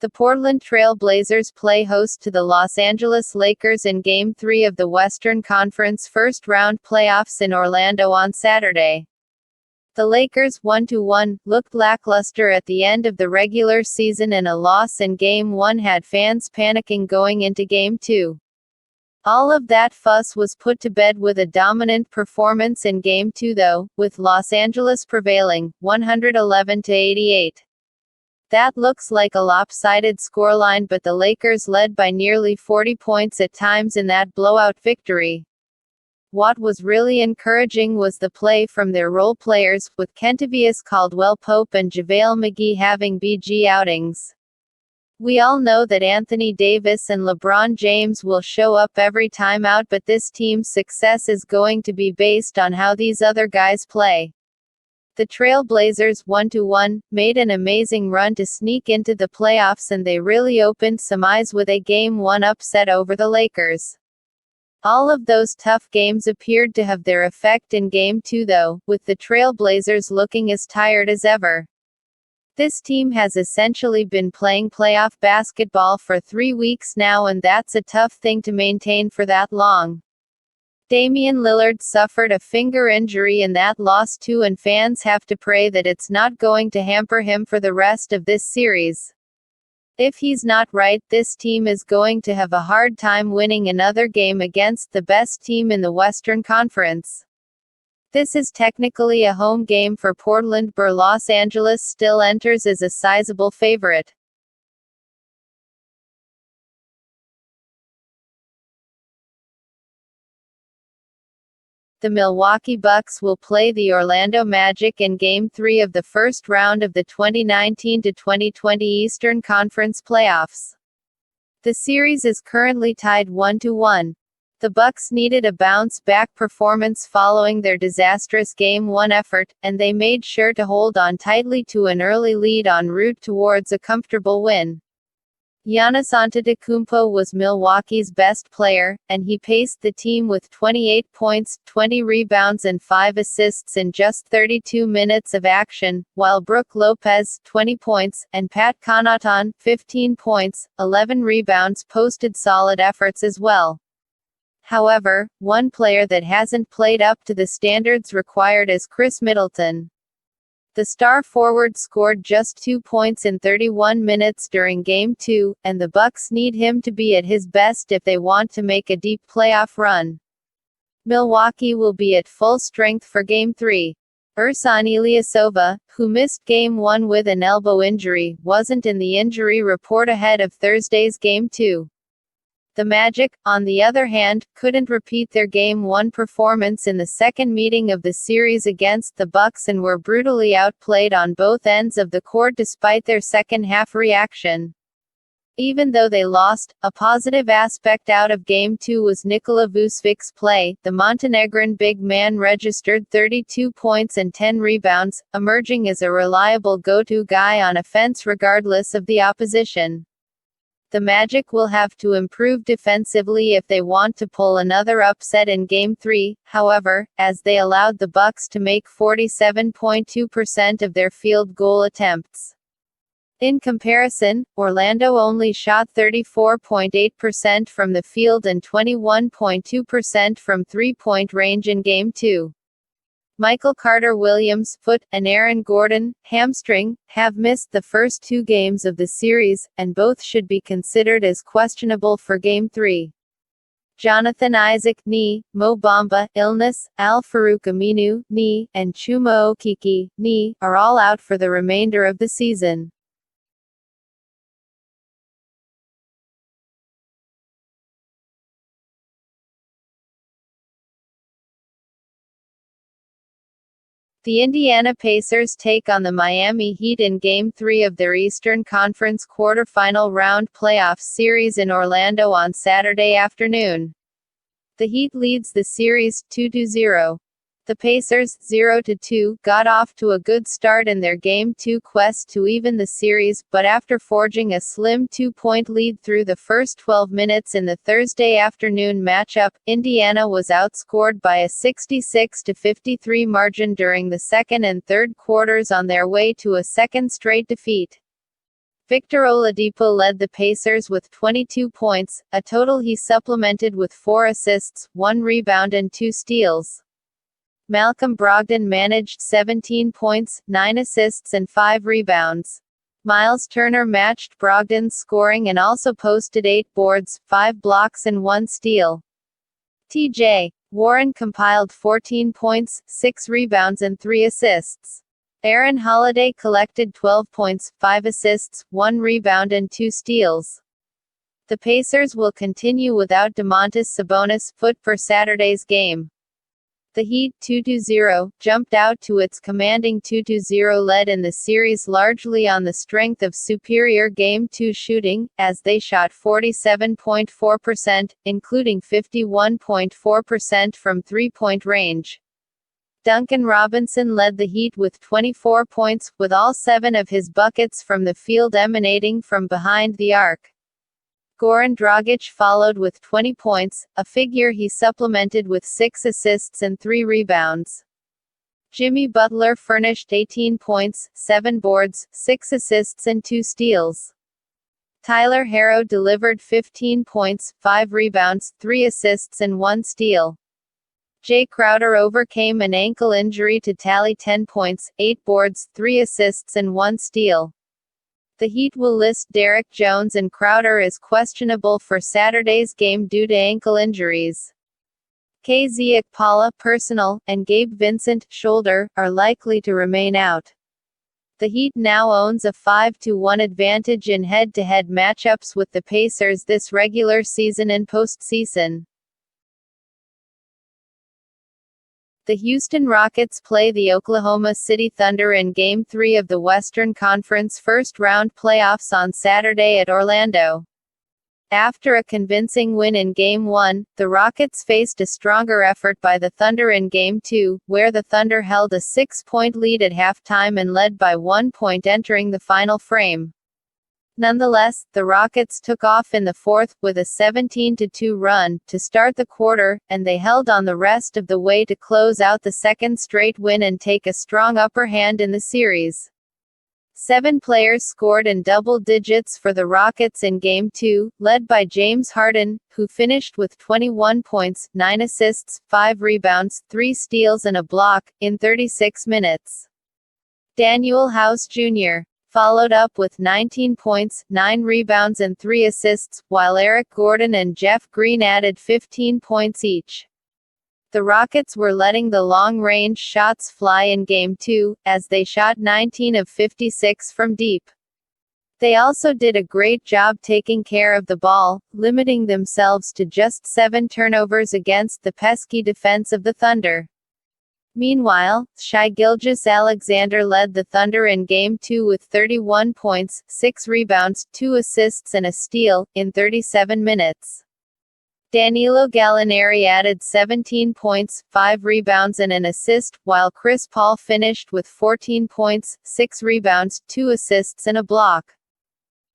The Portland Trail Blazers play host to the Los Angeles Lakers in Game 3 of the Western Conference first-round playoffs in Orlando on Saturday. The Lakers, 1-1, looked lackluster at the end of the regular season, and a loss in Game 1 had fans panicking going into Game 2. All of that fuss was put to bed with a dominant performance in Game 2 though, with Los Angeles prevailing, 111-88. That looks like a lopsided scoreline, but the Lakers led by nearly 40 points at times in that blowout victory. What was really encouraging was the play from their role players, with Kentavious Caldwell-Pope and JaVale McGee having BG outings. We all know that Anthony Davis and LeBron James will show up every time out, but this team's success is going to be based on how these other guys play. The Trail Blazers, 1-1, made an amazing run to sneak into the playoffs, and they really opened some eyes with a Game 1 upset over the Lakers. All of those tough games appeared to have their effect in Game 2 though, with the Trail Blazers looking as tired as ever. This team has essentially been playing playoff basketball for 3 weeks now, and that's a tough thing to maintain for that long. Damian Lillard suffered a finger injury in that loss too, and fans have to pray that it's not going to hamper him for the rest of this series. If he's not right, this team is going to have a hard time winning another game against the best team in the Western Conference. This is technically a home game for Portland, but Los Angeles still enters as a sizable favorite. The Milwaukee Bucks will play the Orlando Magic in Game 3 of the first round of the 2019-2020 Eastern Conference playoffs. The series is currently tied 1-1. The Bucks needed a bounce-back performance following their disastrous Game 1 effort, and they made sure to hold on tightly to an early lead en route towards a comfortable win. Giannis Antetokounmpo was Milwaukee's best player, and he paced the team with 28 points, 20 rebounds and 5 assists in just 32 minutes of action, while Brook Lopez, 20 points, and Pat Connaughton, 15 points, 11 rebounds posted solid efforts as well. However, one player that hasn't played up to the standards required is Chris Middleton. The star forward scored just 2 points in 31 minutes during Game 2, and the Bucks need him to be at his best if they want to make a deep playoff run. Milwaukee will be at full strength for Game 3. Ersan Ilyasova, who missed Game 1 with an elbow injury, wasn't in the injury report ahead of Thursday's Game 2. The Magic, on the other hand, couldn't repeat their Game 1 performance in the second meeting of the series against the Bucks and were brutally outplayed on both ends of the court despite their second-half reaction. Even though they lost, a positive aspect out of Game 2 was Nikola Vucevic's play. The Montenegrin big man registered 32 points and 10 rebounds, emerging as a reliable go-to guy on offense regardless of the opposition. The Magic will have to improve defensively if they want to pull another upset in Game 3, however, as they allowed the Bucks to make 47.2% of their field goal attempts. In comparison, Orlando only shot 34.8% from the field and 21.2% from three-point range in Game 2. Michael Carter-Williams' foot, and Aaron Gordon, hamstring, have missed the first 2 games of the series, and both should be considered as questionable for Game 3. Jonathan Isaac, knee, Mo Bamba, illness, Al-Farouq Aminu, knee, and Chuma Okeke, knee, are all out for the remainder of the season. The Indiana Pacers take on the Miami Heat in Game 3 of their Eastern Conference quarterfinal round playoff series in Orlando on Saturday afternoon. The Heat leads the series 2-0. The Pacers, 0-2, got off to a good start in their Game 2 quest to even the series, but after forging a slim 2-point lead through the first 12 minutes in the Thursday afternoon matchup, Indiana was outscored by a 66-53 margin during the second and third quarters on their way to a second straight defeat. Victor Oladipo led the Pacers with 22 points, a total he supplemented with 4 assists, 1 rebound and 2 steals. Malcolm Brogdon managed 17 points, 9 assists and 5 rebounds. Miles Turner matched Brogdon's scoring and also posted 8 boards, 5 blocks and 1 steal. T.J. Warren compiled 14 points, 6 rebounds and 3 assists. Aaron Holiday collected 12 points, 5 assists, 1 rebound and 2 steals. The Pacers will continue without Domantas Sabonis foot for Saturday's game. The Heat, 2-0, jumped out to its commanding 2-0 lead in the series largely on the strength of superior Game 2 shooting, as they shot 47.4%, including 51.4% from three-point range. Duncan Robinson led the Heat with 24 points, with all 7 of his buckets from the field emanating from behind the arc. Goran Dragic followed with 20 points, a figure he supplemented with 6 assists and 3 rebounds. Jimmy Butler furnished 18 points, 7 boards, 6 assists and 2 steals. Tyler Herro delivered 15 points, 5 rebounds, 3 assists and 1 steal. Jay Crowder overcame an ankle injury to tally 10 points, 8 boards, 3 assists and 1 steal. The Heat will list Derek Jones and Crowder as questionable for Saturday's game due to ankle injuries. KZ Okpala personal, and Gabe Vincent shoulder, are likely to remain out. The Heat now owns a 5-1 advantage in head-to-head matchups with the Pacers this regular season and postseason. The Houston Rockets play the Oklahoma City Thunder in Game 3 of the Western Conference first-round playoffs on Saturday at Orlando. After a convincing win in Game 1, the Rockets faced a stronger effort by the Thunder in Game 2, where the Thunder held a 6-point lead at halftime and led by 1 point entering the final frame. Nonetheless, the Rockets took off in the fourth, with a 17-2 run, to start the quarter, and they held on the rest of the way to close out the second straight win and take a strong upper hand in the series. 7 players scored in double digits for the Rockets in Game 2, led by James Harden, who finished with 21 points, 9 assists, 5 rebounds, 3 steals and a block, in 36 minutes. Danuel House Jr. followed up with 19 points, 9 rebounds and 3 assists, while Eric Gordon and Jeff Green added 15 points each. The Rockets were letting the long-range shots fly in Game 2, as they shot 19 of 56 from deep. They also did a great job taking care of the ball, limiting themselves to just 7 turnovers against the pesky defense of the Thunder. Meanwhile, Shai Gilgeous-Alexander led the Thunder in Game 2 with 31 points, 6 rebounds, 2 assists and a steal, in 37 minutes. Danilo Gallinari added 17 points, 5 rebounds and an assist, while Chris Paul finished with 14 points, 6 rebounds, 2 assists and a block.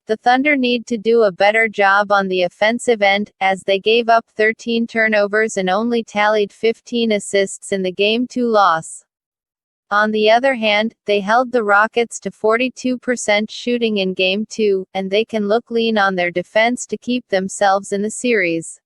The Thunder need to do a better job on the offensive end, as they gave up 13 turnovers and only tallied 15 assists in the Game 2 loss. On the other hand, they held the Rockets to 42% shooting in Game 2, and they can look lean on their defense to keep themselves in the series.